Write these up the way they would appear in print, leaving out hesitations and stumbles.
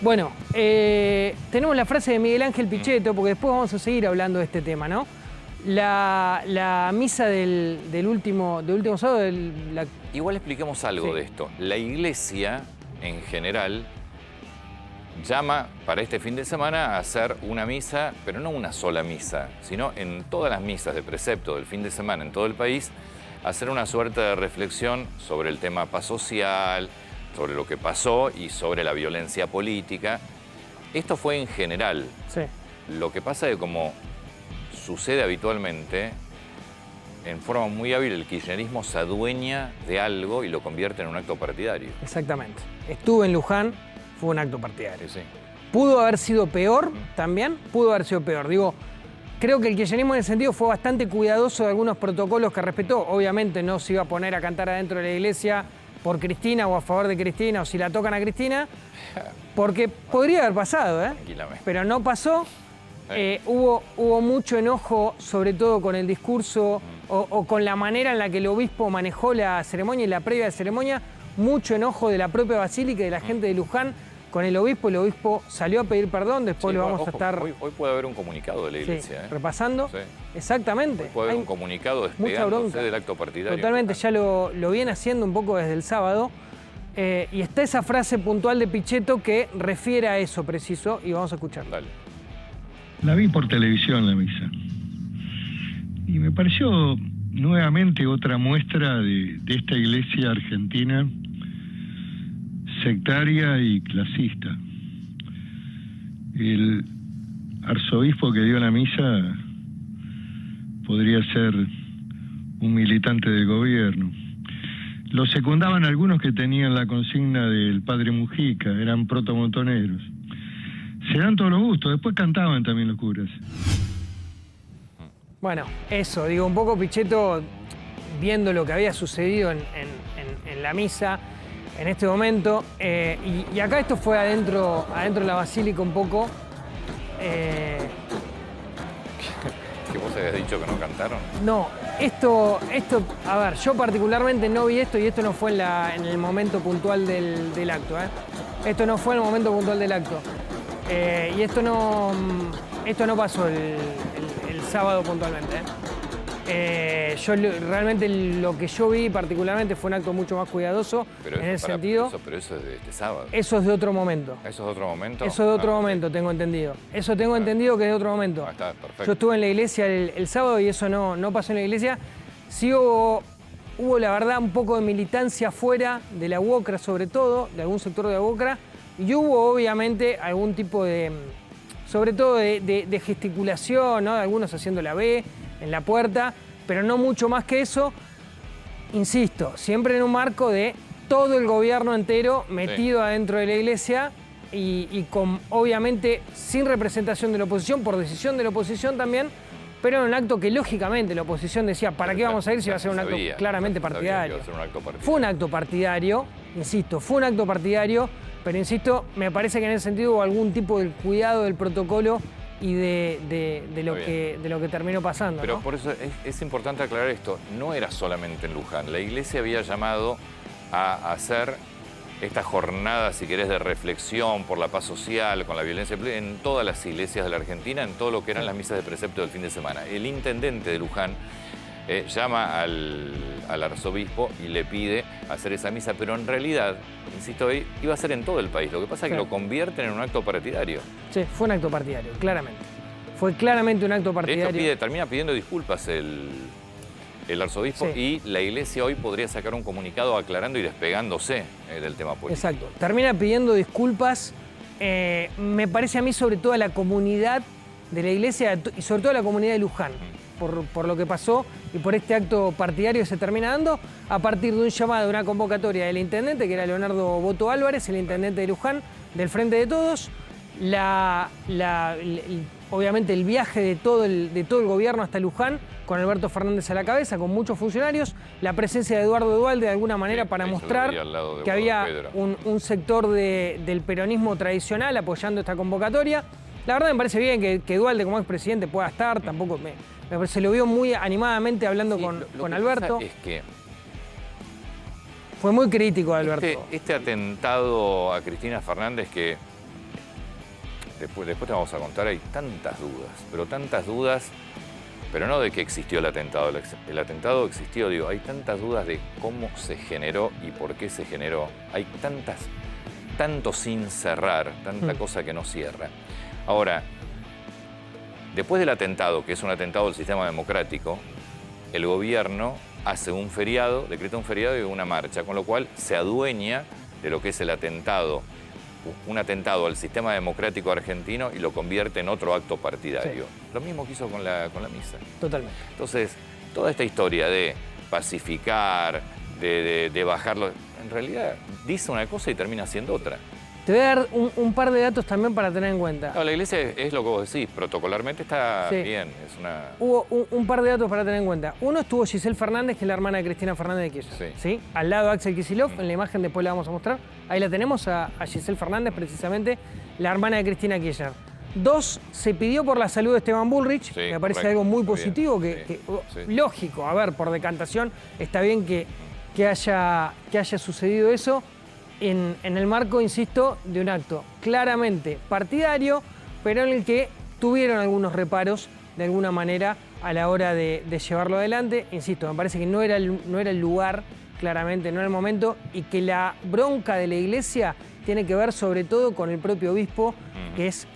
Bueno, tenemos la frase de Miguel Ángel Pichetto, porque después vamos a seguir hablando de este tema, ¿no? La misa del último sábado... Igual expliquemos algo de esto. La Iglesia, en general, llama para este fin de semana a hacer una misa, pero no una sola misa, sino en todas las misas de precepto del fin de semana en todo el país, hacer una suerte de reflexión sobre el tema paz social, sobre lo que pasó y sobre la violencia política. Esto fue en general. Sí. Lo que pasa es que, como sucede habitualmente, en forma muy hábil el kirchnerismo se adueña de algo y lo convierte en un acto partidario. Exactamente. Estuve en Luján, fue un acto partidario. Sí. ¿Pudo haber sido peor también? Pudo haber sido peor. Digo, creo que el kirchnerismo en ese sentido fue bastante cuidadoso de algunos protocolos que respetó. Obviamente no se iba a poner a cantar adentro de la iglesia por Cristina o a favor de Cristina o si la tocan a Cristina, porque podría haber pasado, Tranquilamente. pero no pasó. Hubo mucho enojo, sobre todo con el discurso o con la manera en la que el obispo manejó la ceremonia y la previa de ceremonia. Mucho enojo de la propia basílica y de la gente de Luján con el obispo. El obispo salió a pedir perdón, después lo vamos a estar... Hoy puede haber un comunicado de la iglesia. Repasando. Sí. Exactamente. Hoy puede haber un comunicado despegándose del acto partidario. Totalmente, ya lo viene haciendo un poco desde el sábado. Y está esa frase puntual de Pichetto que refiere a eso preciso y vamos a escucharla. Dale. La vi por televisión, la misa, y me pareció nuevamente otra muestra de esta iglesia argentina sectaria y clasista. El arzobispo que dio la misa podría ser un militante del gobierno. Lo secundaban algunos que tenían la consigna del padre Mujica, eran protomontoneros. Se dan todos los gustos, después cantaban también los curas. Bueno, eso, digo, un poco Pichetto viendo lo que había sucedido en la misa en este momento, y acá esto fue adentro de la basílica un poco. ¿Que vos habías dicho que no cantaron? No, esto, a ver, yo particularmente no vi esto y esto no fue en el momento puntual del acto, Esto no fue en el momento puntual del acto. Y esto no pasó el sábado puntualmente. Realmente lo que yo vi particularmente fue un acto mucho más cuidadoso en el sentido... Pero eso es de este sábado. Eso es de otro momento. ¿Eso es de otro momento? Eso es de otro momento, tengo entendido. Eso tengo entendido que es de otro momento. Está perfecto. Yo estuve en la iglesia el sábado y eso no pasó en la iglesia. Sí hubo la verdad un poco de militancia fuera de la UOCRA, sobre todo, de algún sector de la UOCRA. Y hubo obviamente algún tipo de, sobre todo de gesticulación, ¿no? De algunos haciendo la B en la puerta, pero no mucho más que eso. Insisto, siempre en un marco de todo el gobierno entero metido adentro de la iglesia y con, obviamente, sin representación de la oposición, por decisión de la oposición también, pero en un acto que lógicamente la oposición decía, ¿para qué vamos a ir si va a ser un acto claramente partidario? Fue un acto partidario, insisto, fue un acto partidario. Pero insisto, me parece que en ese sentido hubo algún tipo de cuidado del protocolo y de lo que terminó pasando. Pero ¿no? por eso es importante aclarar esto. No era solamente en Luján. La iglesia había llamado a hacer esta jornada, si querés, de reflexión por la paz social, con la violencia en todas las iglesias de la Argentina, en todo lo que eran las misas de precepto del fin de semana. El intendente de Luján llama al arzobispo y le pide hacer esa misa, pero en realidad, insisto, iba a ser en todo el país. Lo que pasa es que lo convierten en un acto partidario. Sí, fue un acto partidario, claramente. Fue claramente un acto partidario. Termina pidiendo disculpas el arzobispo y la iglesia hoy podría sacar un comunicado aclarando y despegándose del tema político. Exacto. Termina pidiendo disculpas, me parece a mí, sobre todo a la comunidad de la iglesia y sobre todo a la comunidad de Luján. Por lo que pasó y por este acto partidario que se termina dando a partir de un llamado, de una convocatoria del intendente, que era Leonardo Boto Álvarez, el intendente de Luján, del Frente de Todos. Obviamente el viaje de todo el gobierno hasta Luján, con Alberto Fernández a la cabeza, con muchos funcionarios, la presencia de Eduardo Duhalde de alguna manera para mostrar que había un sector del peronismo tradicional apoyando esta convocatoria. La verdad me parece bien que Duhalde como expresidente pueda estar, tampoco se lo vio muy animadamente hablando con Alberto. Es que fue muy crítico de Alberto. Este atentado a Cristina Fernández, que después te vamos a contar, hay tantas dudas, pero no de que existió el atentado. El atentado existió, digo, hay tantas dudas de cómo se generó y por qué se generó. Hay tanto sin cerrar, tanta cosa que no cierra. Ahora, después del atentado, que es un atentado del sistema democrático, el gobierno hace un feriado, decreta un feriado y una marcha, con lo cual se adueña de lo que es el atentado, un atentado al sistema democrático argentino y lo convierte en otro acto partidario. Sí. Lo mismo que hizo con la misa. Totalmente. Entonces, toda esta historia de pacificar, de bajarlo, en realidad dice una cosa y termina siendo otra. Te voy a dar un par de datos también para tener en cuenta. No, la iglesia es lo que vos decís, protocolarmente está bien. Hubo un par de datos para tener en cuenta. Uno estuvo Giselle Fernández, que es la hermana de Cristina Fernández de Kirchner. ¿Sí? Al lado de Axel Kicillof, en la imagen después la vamos a mostrar. Ahí la tenemos a Giselle Fernández, precisamente, la hermana de Cristina Kirchner. Dos, se pidió por la salud de Esteban Bullrich, me parece algo muy positivo, lógico, a ver, por decantación, está bien que haya sucedido eso. En el marco, insisto, de un acto claramente partidario, pero en el que tuvieron algunos reparos de alguna manera a la hora de llevarlo adelante. Insisto, me parece que no era el lugar, claramente no era el momento, y que la bronca de la iglesia tiene que ver sobre todo con el propio obispo, que es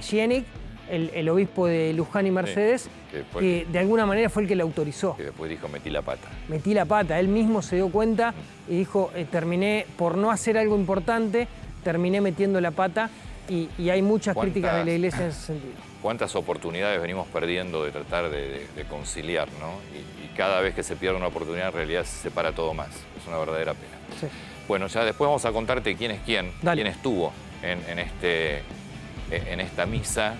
Gienic, el obispo de Luján y Mercedes, que de alguna manera fue el que la autorizó. Que después dijo, metí la pata. Metí la pata, él mismo se dio cuenta y dijo, terminé, por no hacer algo importante, terminé metiendo la pata, y hay muchas críticas de la iglesia en ese sentido. ¿Cuántas oportunidades venimos perdiendo de tratar de conciliar, ¿no? Y cada vez que se pierde una oportunidad, en realidad se separa todo más. Es una verdadera pena. Sí. Bueno, ya después vamos a contarte quién es quién, quién estuvo en esta misa.